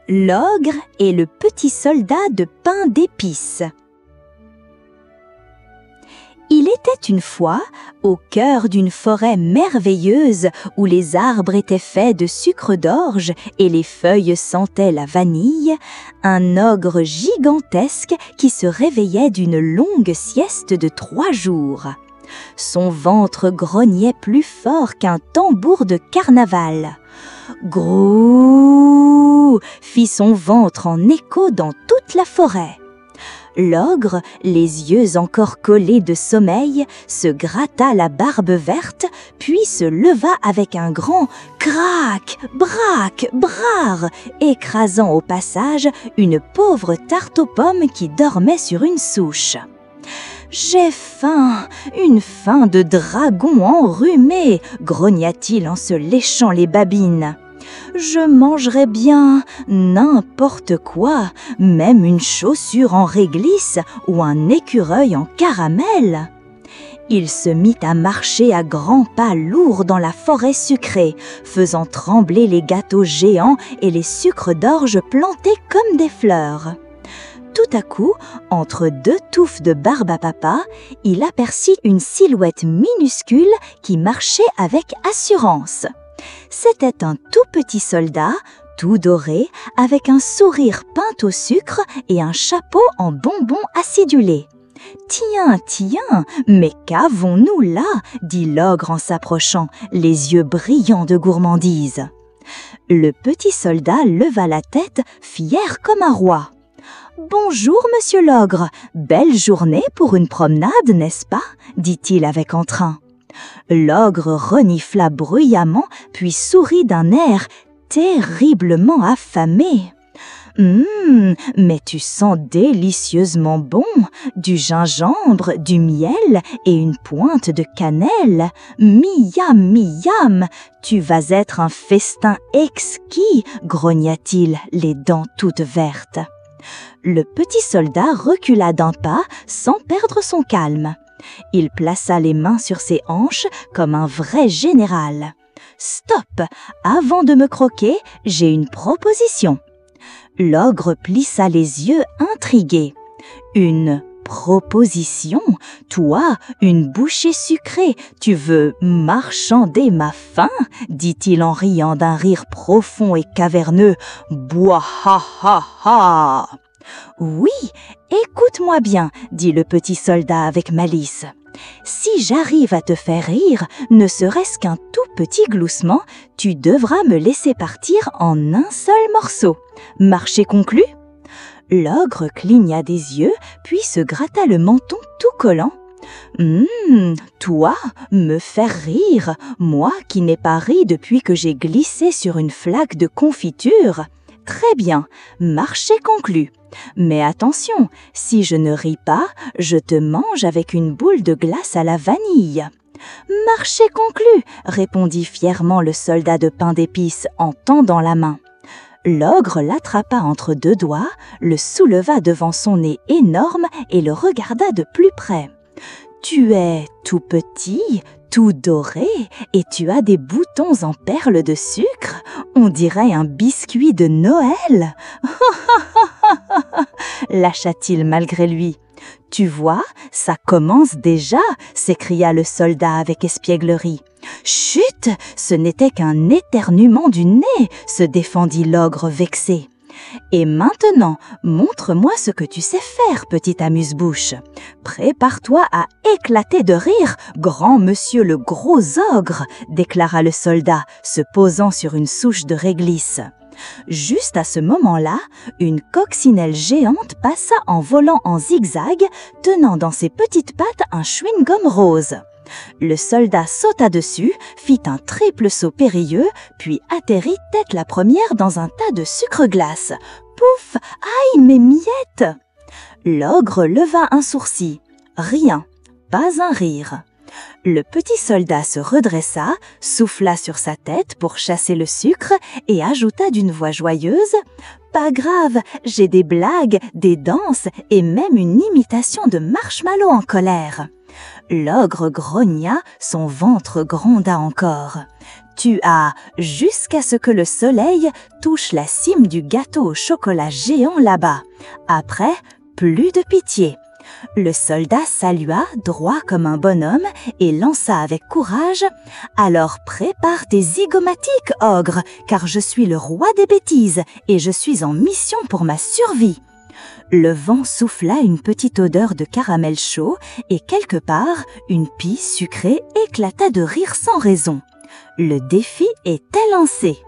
L'ogre et le petit soldat de pain d'épices. Il était une fois, au cœur d'une forêt merveilleuse où les arbres étaient faits de sucre d'orge et les feuilles sentaient la vanille, un ogre gigantesque qui se réveillait d'une longue sieste de 3 jours. Son ventre grognait plus fort qu'un tambour de carnaval. Grouh! Fit son ventre en écho dans toute la forêt. L'ogre, les yeux encore collés de sommeil, se gratta la barbe verte, puis se leva avec un grand « crac, brac, brare », écrasant au passage une pauvre tarte aux pommes qui dormait sur une souche. « J'ai faim, une faim de dragon enrhumé », grogna-t-il en se léchant les babines. « Je mangerais bien n'importe quoi, même une chaussure en réglisse ou un écureuil en caramel. » Il se mit à marcher à grands pas lourds dans la forêt sucrée, faisant trembler les gâteaux géants et les sucres d'orge plantés comme des fleurs. Tout à coup, entre 2 touffes de barbe à papa, il aperçut une silhouette minuscule qui marchait avec assurance. C'était un tout petit soldat, tout doré, avec un sourire peint au sucre et un chapeau en bonbons acidulés. « Tiens, tiens, mais qu'avons-nous là ?» dit l'ogre en s'approchant, les yeux brillants de gourmandise. Le petit soldat leva la tête, fier comme un roi. « Bonjour, monsieur l'ogre, belle journée pour une promenade, n'est-ce pas ?» dit-il avec entrain. L'ogre renifla bruyamment, puis sourit d'un air terriblement affamé. « Mais tu sens délicieusement bon, du gingembre, du miel et une pointe de cannelle. Miam, miam, tu vas être un festin exquis, grogna-t-il, les dents toutes vertes. Le petit soldat recula d'un pas sans perdre son calme. Il plaça les mains sur ses hanches comme un vrai général. « Stop! Avant de me croquer, j'ai une proposition. » L'ogre plissa les yeux intrigué. « Une proposition? Toi, une bouchée sucrée, tu veux marchander ma faim ?» dit-il en riant d'un rire profond et caverneux. « Bouahahaha !»« Oui, écoute-moi bien, » dit le petit soldat avec malice. « Si j'arrive à te faire rire, ne serait-ce qu'un tout petit gloussement, tu devras me laisser partir en un seul morceau. Marché conclu ?» L'ogre cligna des yeux, puis se gratta le menton tout collant. « Toi, me faire rire, moi qui n'ai pas ri depuis que j'ai glissé sur une flaque de confiture. Très bien, marché conclu. Mais attention, si je ne ris pas, je te mange avec une boule de glace à la vanille. »« Marché conclu !» répondit fièrement le soldat de pain d'épices en tendant la main. L'ogre l'attrapa entre 2 doigts, le souleva devant son nez énorme et le regarda de plus près. « Tu es tout petit, tout doré, et tu as des boutons en perles de sucre. On dirait un biscuit de Noël. » lâcha-t-il malgré lui. « Tu vois, ça commence déjà !» s'écria le soldat avec espièglerie. « Chut, ce n'était qu'un éternuement du nez !» se défendit l'ogre vexé. « Et maintenant, montre-moi ce que tu sais faire, petit amuse-bouche. Prépare-toi à éclater de rire, grand monsieur le gros ogre !» déclara le soldat, se posant sur une souche de réglisse. Juste à ce moment-là, une coccinelle géante passa en volant en zigzag, tenant dans ses petites pattes un chewing-gum rose. Le soldat sauta dessus, fit un triple saut périlleux, puis atterrit tête la première dans un tas de sucre-glace. Pouf! Aïe, mes miettes! L'ogre leva un sourcil. Rien, pas un rire. Le petit soldat se redressa, souffla sur sa tête pour chasser le sucre et ajouta d'une voix joyeuse « Pas grave, j'ai des blagues, des danses et même une imitation de Marshmallow en colère. » L'ogre grogna, son ventre gronda encore. Tu as jusqu'à ce que le soleil touche la cime du gâteau au chocolat géant là-bas. Après, plus de pitié. Le soldat salua droit comme un bonhomme et lança avec courage « Alors prépare tes zygomatiques, ogre, car je suis le roi des bêtises et je suis en mission pour ma survie. » Le vent souffla une petite odeur de caramel chaud et quelque part, une pie sucrée éclata de rire sans raison. Le défi était lancé.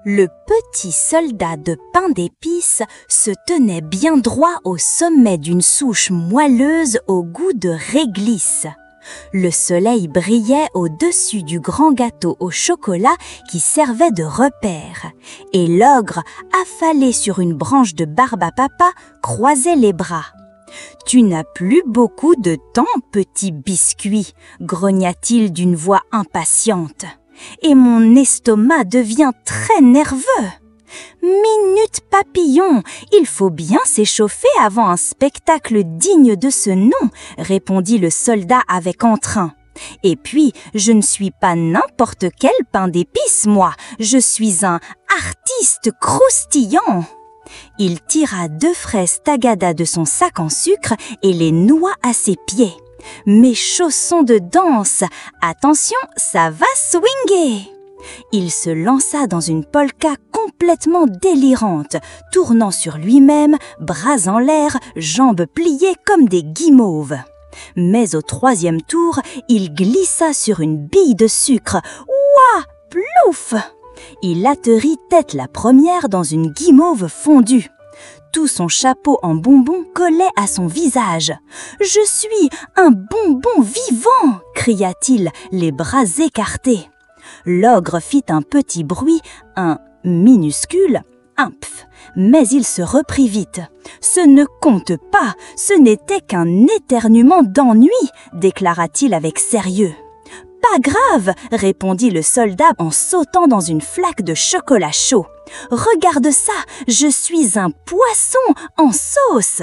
Le petit soldat de pain d'épices se tenait bien droit au sommet d'une souche moelleuse au goût de réglisse. Le soleil brillait au-dessus du grand gâteau au chocolat qui servait de repère, et l'ogre, affalé sur une branche de barbe à papa, croisait les bras. « Tu n'as plus beaucoup de temps, petit biscuit » grogna-t-il d'une voix impatiente. « Et mon estomac devient très nerveux. » « Minute papillon, il faut bien s'échauffer avant un spectacle digne de ce nom, » répondit le soldat avec entrain. « Et puis, je ne suis pas n'importe quel pain d'épices, moi, je suis un artiste croustillant. » Il tira 2 fraises tagada de son sac en sucre et les noua à ses pieds. « Mes chaussons de danse, attention, ça va swinguer !» Il se lança dans une polka complètement délirante, tournant sur lui-même, bras en l'air, jambes pliées comme des guimauves. Mais au 3e tour, il glissa sur une bille de sucre. Ouah! Plouf! Il atterrit tête la première dans une guimauve fondue. Tout son chapeau en bonbons collait à son visage. « Je suis un bonbon vivant !» cria-t-il, les bras écartés. L'ogre fit un petit bruit, un minuscule « impf », mais il se reprit vite. « Ce ne compte pas, ce n'était qu'un éternuement d'ennui », déclara-t-il avec sérieux. « Pas grave », répondit le soldat en sautant dans une flaque de chocolat chaud. « Regarde ça, je suis un poisson en sauce !»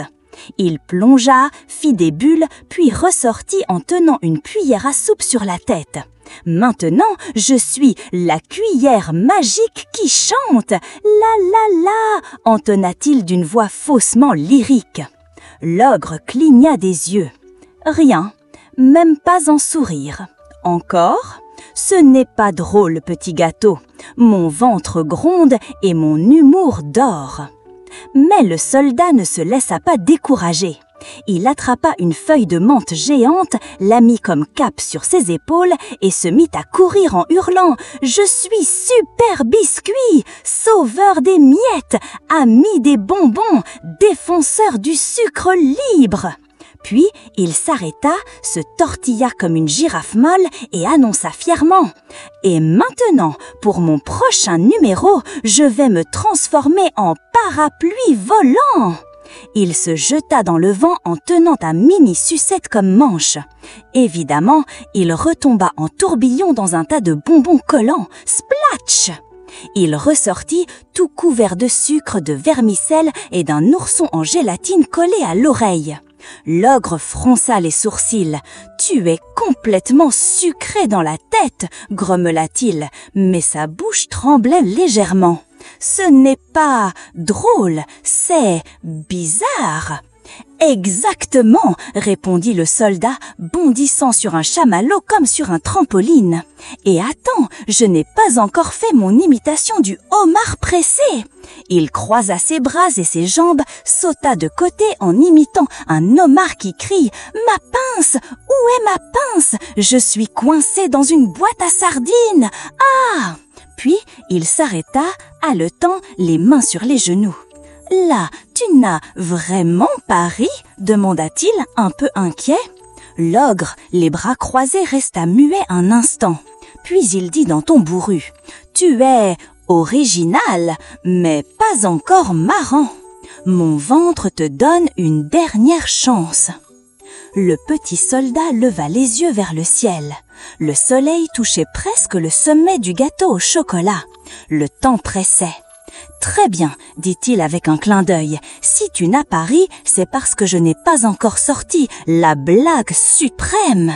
Il plongea, fit des bulles, puis ressortit en tenant une cuillère à soupe sur la tête. « Maintenant, je suis la cuillère magique qui chante. La la la » entonna-t-il d'une voix faussement lyrique. L'ogre cligna des yeux. Rien, même pas un sourire. Encore ? Ce n'est pas drôle, petit gâteau. Mon ventre gronde et mon humour dort. Mais le soldat ne se laissa pas décourager. Il attrapa une feuille de menthe géante, la mit comme cape sur ses épaules et se mit à courir en hurlant « Je suis super biscuit, sauveur des miettes, ami des bonbons, défenseur du sucre libre !» Puis il s'arrêta, se tortilla comme une girafe molle et annonça fièrement « Et maintenant, pour mon prochain numéro, je vais me transformer en parapluie volant !» Il se jeta dans le vent en tenant un mini-sucette comme manche. Évidemment, il retomba en tourbillon dans un tas de bonbons collants. Splatch! Il ressortit tout couvert de sucre, de vermicelle et d'un ourson en gélatine collé à l'oreille. L'ogre fronça les sourcils. « Tu es complètement sucré dans la tête !» grommela-t-il, mais sa bouche tremblait légèrement. « Ce n'est pas drôle, c'est bizarre !»« Exactement !» répondit le soldat, bondissant sur un chamallow comme sur un trampoline. « Et attends, je n'ai pas encore fait mon imitation du homard pressé !» Il croisa ses bras et ses jambes, sauta de côté en imitant un homard qui crie « Ma pince! Où est ma pince? Je suis coincé dans une boîte à sardines! Ah !» Puis il s'arrêta, haletant, les mains sur les genoux. « Là, tu n'as vraiment pas ri ?» demanda-t-il, un peu inquiet. L'ogre, les bras croisés, resta muet un instant. Puis il dit d'un ton bourru « Tu es original, mais pas encore marrant. Mon ventre te donne une dernière chance. » Le petit soldat leva les yeux vers le ciel. Le soleil touchait presque le sommet du gâteau au chocolat. Le temps pressait. « Très bien, dit-il avec un clin d'œil. Si tu n'as pas ri, c'est parce que je n'ai pas encore sorti la blague suprême. »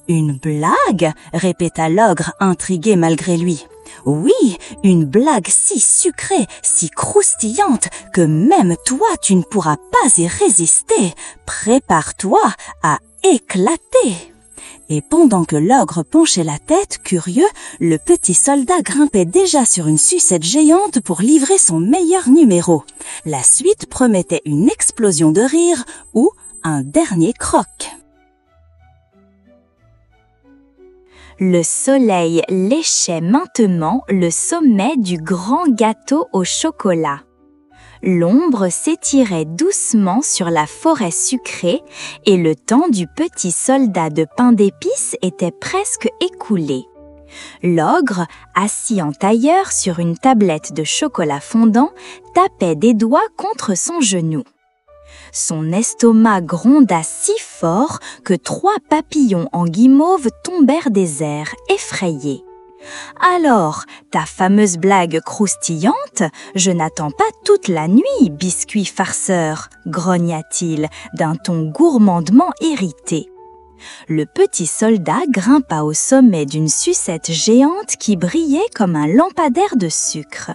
Une blague? Répéta l'ogre, intrigué malgré lui. Oui, une blague si sucrée, si croustillante, que même toi tu ne pourras pas y résister. Prépare-toi à éclater. Et pendant que l'ogre penchait la tête, curieux, le petit soldat grimpait déjà sur une sucette géante pour livrer son meilleur numéro. La suite promettait une explosion de rire ou un dernier croc. Le soleil léchait maintenant le sommet du grand gâteau au chocolat. L'ombre s'étirait doucement sur la forêt sucrée et le temps du petit soldat de pain d'épices était presque écoulé. L'ogre, assis en tailleur sur une tablette de chocolat fondant, tapait des doigts contre son genou. Son estomac gronda si fort que 3 papillons en guimauve tombèrent des airs, effrayés. « Alors, ta fameuse blague croustillante, je n'attends pas toute la nuit, biscuit farceur !» grogna-t-il d'un ton gourmandement irrité. Le petit soldat grimpa au sommet d'une sucette géante qui brillait comme un lampadaire de sucre.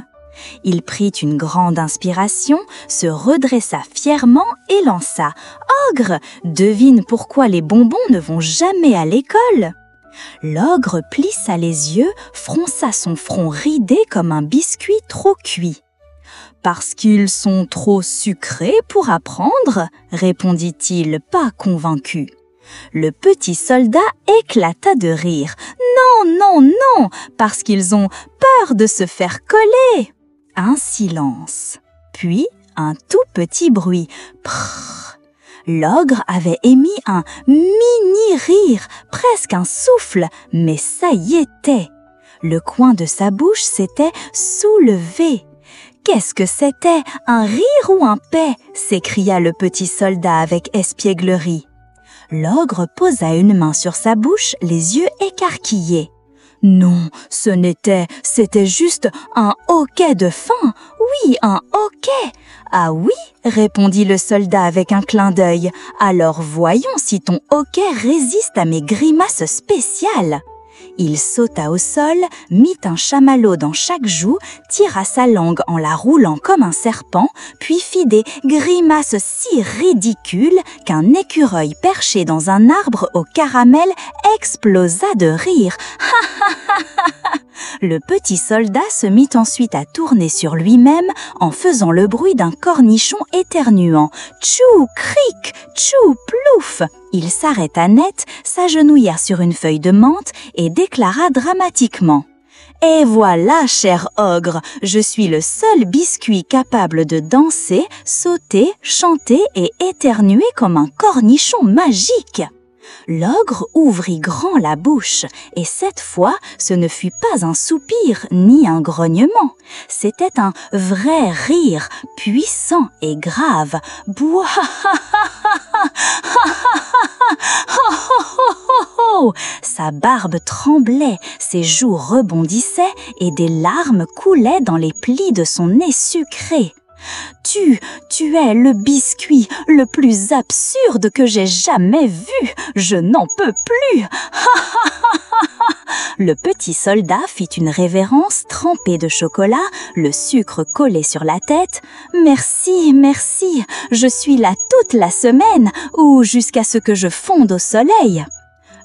Il prit une grande inspiration, se redressa fièrement et lança « Ogre, devine pourquoi les bonbons ne vont jamais à l'école ?» L'ogre plissa les yeux, fronça son front ridé comme un biscuit trop cuit. « Parce qu'ils sont trop sucrés pour apprendre ?» répondit-il, pas convaincu. Le petit soldat éclata de rire. « Non, non, non, parce qu'ils ont peur de se faire coller !» Un silence, puis un tout petit bruit. Prrr. L'ogre avait émis un mini-rire, presque un souffle, mais ça y était. Le coin de sa bouche s'était soulevé. Qu'est-ce que c'était, un rire ou un paix? S'écria le petit soldat avec espièglerie. L'ogre posa une main sur sa bouche, les yeux écarquillés. Non, c'était juste un hoquet de faim. Oui, un hoquet. Ah oui, répondit le soldat avec un clin d'œil. Alors voyons si ton hoquet résiste à mes grimaces spéciales. Il sauta au sol, mit un chamallow dans chaque joue, tira sa langue en la roulant comme un serpent, puis fit des grimaces si ridicules qu'un écureuil perché dans un arbre au caramel explosa de rire. Le petit soldat se mit ensuite à tourner sur lui-même en faisant le bruit d'un cornichon éternuant. Tchou, cric, tchou, plouf! Il s'arrêta net, s'agenouilla sur une feuille de menthe et déclara dramatiquement. « Et voilà, cher ogre, je suis le seul biscuit capable de danser, sauter, chanter et éternuer comme un cornichon magique !» L'ogre ouvrit grand la bouche, et cette fois, ce ne fut pas un soupir ni un grognement. C'était un vrai rire, puissant et grave. Sa barbe tremblait, ses joues rebondissaient et des larmes coulaient dans les plis de son nez sucré. Tu es le biscuit le plus absurde que j'ai jamais vu. Je n'en peux plus. Le petit soldat fit une révérence trempée de chocolat, le sucre collé sur la tête. Merci, merci, je suis là toute la semaine ou jusqu'à ce que je fonde au soleil.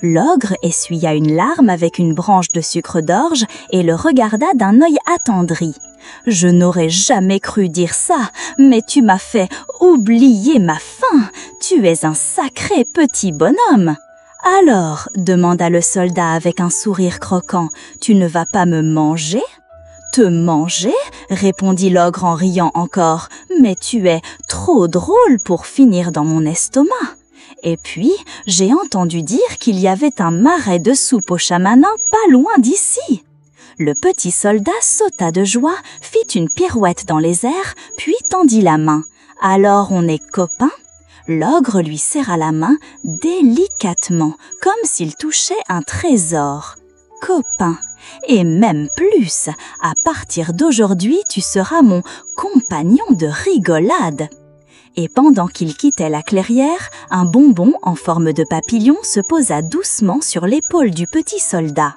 L'ogre essuya une larme avec une branche de sucre d'orge et le regarda d'un œil attendri. « Je n'aurais jamais cru dire ça, mais tu m'as fait oublier ma faim. Tu es un sacré petit bonhomme. » « Alors, demanda le soldat avec un sourire croquant, tu ne vas pas me manger ? » « Te manger ?» répondit l'ogre en riant encore, « mais tu es trop drôle pour finir dans mon estomac. » Et puis, j'ai entendu dire qu'il y avait un marais de soupe au chamanin pas loin d'ici. Le petit soldat sauta de joie, fit une pirouette dans les airs, puis tendit la main. « Alors on est copains ?» L'ogre lui serra la main délicatement, comme s'il touchait un trésor. « Copain !» Et même plus, à partir d'aujourd'hui, tu seras mon compagnon de rigolade. Et pendant qu'il quittait la clairière, un bonbon en forme de papillon se posa doucement sur l'épaule du petit soldat.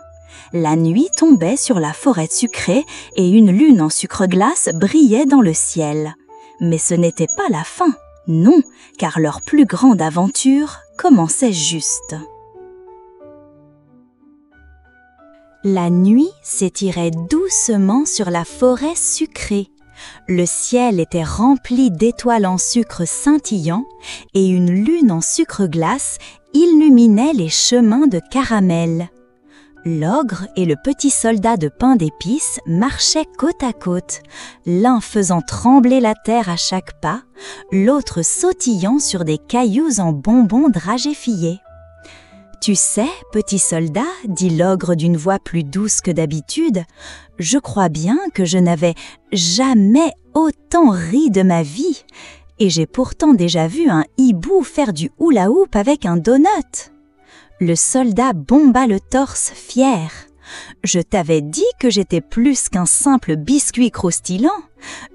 La nuit tombait sur la forêt sucrée et une lune en sucre glace brillait dans le ciel. Mais ce n'était pas la fin, non, car leur plus grande aventure commençait juste. La nuit s'étirait doucement sur la forêt sucrée. Le ciel était rempli d'étoiles en sucre scintillant et une lune en sucre glace illuminait les chemins de caramel. L'ogre et le petit soldat de pain d'épices marchaient côte à côte, l'un faisant trembler la terre à chaque pas, l'autre sautillant sur des cailloux en bonbons dragéfiés. « Tu sais, petit soldat, dit l'ogre d'une voix plus douce que d'habitude, je crois bien que je n'avais jamais autant ri de ma vie, et j'ai pourtant déjà vu un hibou faire du hula-hoop avec un donut. » Le soldat bomba le torse fier. « Je t'avais dit que j'étais plus qu'un simple biscuit croustillant.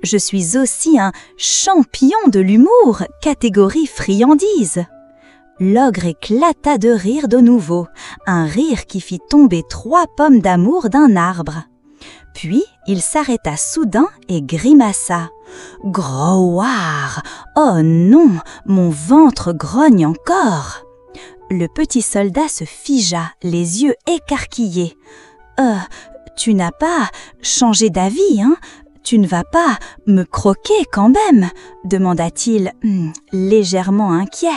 Je suis aussi un champion de l'humour, catégorie friandise. » L'ogre éclata de rire de nouveau, un rire qui fit tomber 3 pommes d'amour d'un arbre. Puis il s'arrêta soudain et grimaça. « Growaar! Oh non, mon ventre grogne encore !» Le petit soldat se figea, les yeux écarquillés. « Tu n'as pas changé d'avis, hein? Tu ne vas pas me croquer quand même ?» demanda-t-il, légèrement inquiet.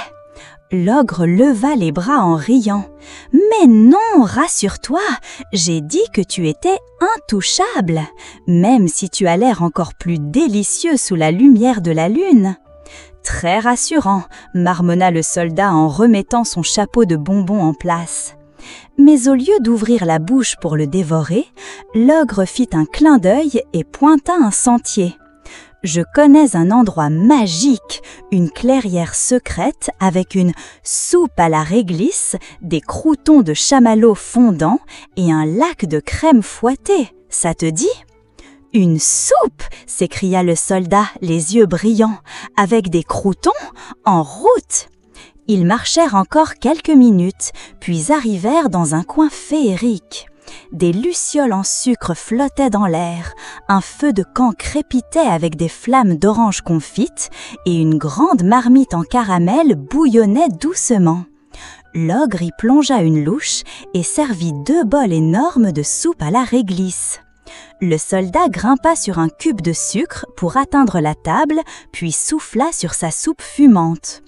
L'ogre leva les bras en riant. « Mais non, rassure-toi, j'ai dit que tu étais intouchable, même si tu as l'air encore plus délicieux sous la lumière de la lune. » « Très rassurant, » marmonna le soldat en remettant son chapeau de bonbons en place. Mais au lieu d'ouvrir la bouche pour le dévorer, l'ogre fit un clin d'œil et pointa un sentier. « Je connais un endroit magique, une clairière secrète avec une soupe à la réglisse, des croûtons de chamallow fondants et un lac de crème fouettée. Ça te dit ?» « Une soupe !» s'écria le soldat, les yeux brillants. « Avec des croûtons ? En route !» Ils marchèrent encore quelques minutes, puis arrivèrent dans un coin féerique. Des lucioles en sucre flottaient dans l'air, un feu de camp crépitait avec des flammes d'orange confite et une grande marmite en caramel bouillonnait doucement. L'ogre y plongea une louche et servit 2 bols énormes de soupe à la réglisse. Le soldat grimpa sur un cube de sucre pour atteindre la table, puis souffla sur sa soupe fumante.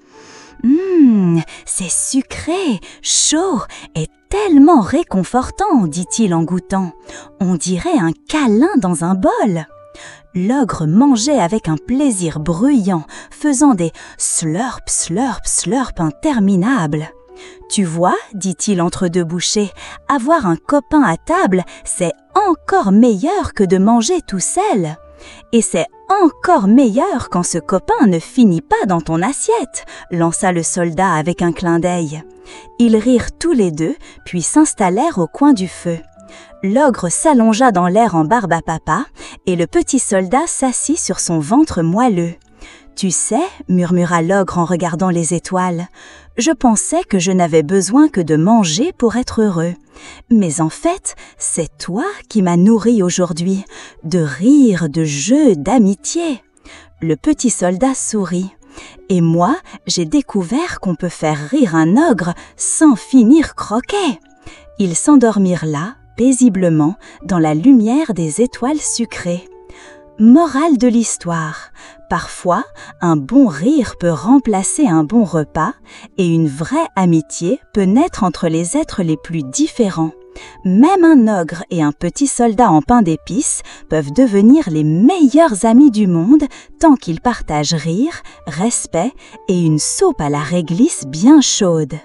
« C'est sucré, chaud et tellement réconfortant, dit-il en goûtant. On dirait un câlin dans un bol. » L'ogre mangeait avec un plaisir bruyant, faisant des slurp, slurp, slurp interminables. « Tu vois, dit-il entre 2 bouchées, avoir un copain à table, c'est encore meilleur que de manger tout seul. Et c'est encore meilleur quand ce copain ne finit pas dans ton assiette, lança le soldat avec un clin d'œil. Ils rirent tous les deux, puis s'installèrent au coin du feu. L'ogre s'allongea dans l'air en barbe à papa, et le petit soldat s'assit sur son ventre moelleux. « Tu sais, murmura l'ogre en regardant les étoiles, je pensais que je n'avais besoin que de manger pour être heureux. Mais en fait, c'est toi qui m'as nourri aujourd'hui, de rire, de jeux, d'amitié. » Le petit soldat sourit. « Et moi, j'ai découvert qu'on peut faire rire un ogre sans finir croquet. » Ils s'endormirent là, paisiblement, dans la lumière des étoiles sucrées. Morale de l'histoire. Parfois, un bon rire peut remplacer un bon repas et une vraie amitié peut naître entre les êtres les plus différents. Même un ogre et un petit soldat en pain d'épices peuvent devenir les meilleurs amis du monde tant qu'ils partagent rire, respect et une soupe à la réglisse bien chaude.